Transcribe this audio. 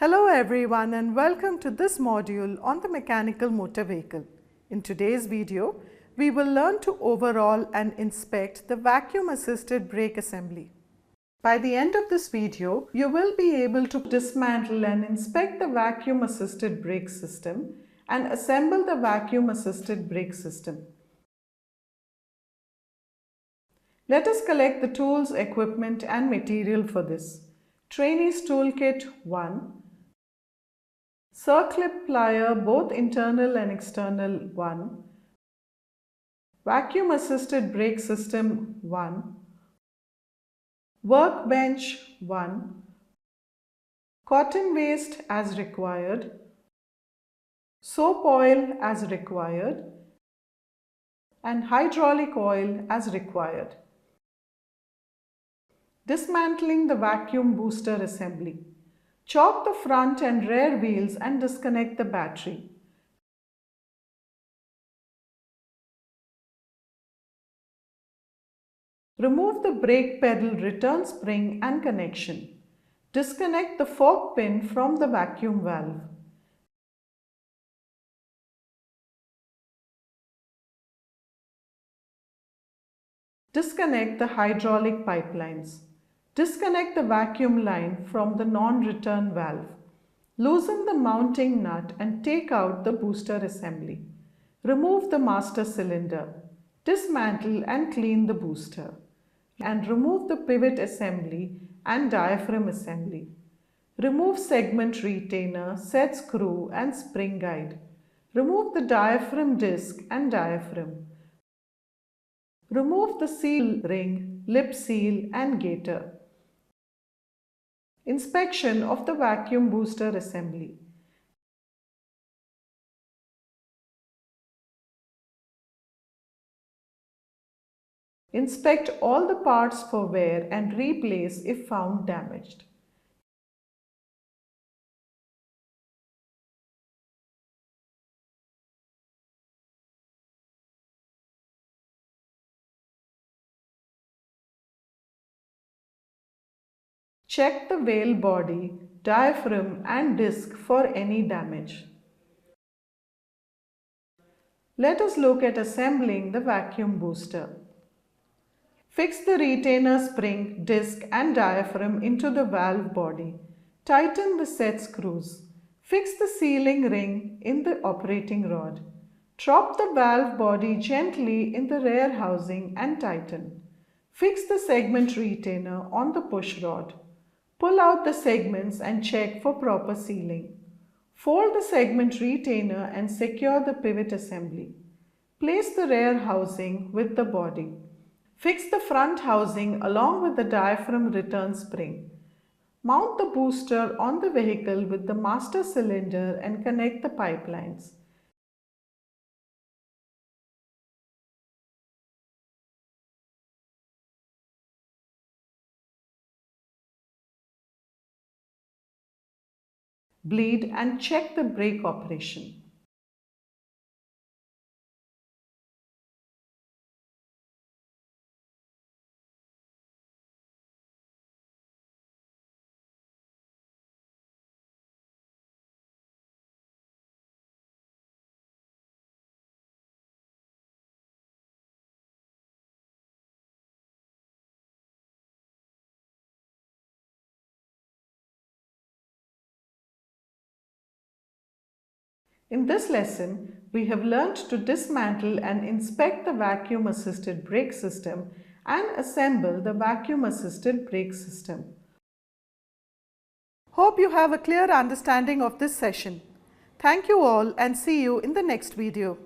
Hello everyone and welcome to this module on the mechanical motor vehicle. In today's video, we will learn to overhaul and inspect the vacuum assisted brake assembly. By the end of this video, you will be able to dismantle and inspect the vacuum assisted brake system and assemble the vacuum assisted brake system. Let us collect the tools, equipment and material for this. Trainees Toolkit 1, Circlip plier both internal and external 1, vacuum assisted brake system 1, workbench 1, cotton waste as required, soap oil as required and hydraulic oil as required. Dismantling the vacuum booster assembly. Chop the front and rear wheels and disconnect the battery. Remove the brake pedal return spring and connection. Disconnect the fork pin from the vacuum valve. Disconnect the hydraulic pipelines. Disconnect the vacuum line from the non-return valve. Loosen the mounting nut and take out the booster assembly. Remove the master cylinder. Dismantle and clean the booster. And remove the pivot assembly and diaphragm assembly. Remove segment retainer, set screw and spring guide. Remove the diaphragm disc and diaphragm. Remove the seal ring, lip seal and gaiter. Inspection of the vacuum booster assembly. Inspect all the parts for wear and replace if found damaged. Check the valve body, diaphragm and disc for any damage. Let us look at assembling the vacuum booster. Fix the retainer spring, disc and diaphragm into the valve body. Tighten the set screws. Fix the sealing ring in the operating rod. Drop the valve body gently in the rear housing and tighten. Fix the segment retainer on the push rod. Pull out the segments and check for proper sealing. Fold the segment retainer and secure the pivot assembly. Place the rear housing with the body. Fix the front housing along with the diaphragm return spring. Mount the booster on the vehicle with the master cylinder and connect the pipelines. Bleed and check the brake operation. In this lesson, we have learned to dismantle and inspect the vacuum assisted brake system and assemble the vacuum assisted brake system. Hope you have a clear understanding of this session. Thank you all and see you in the next video.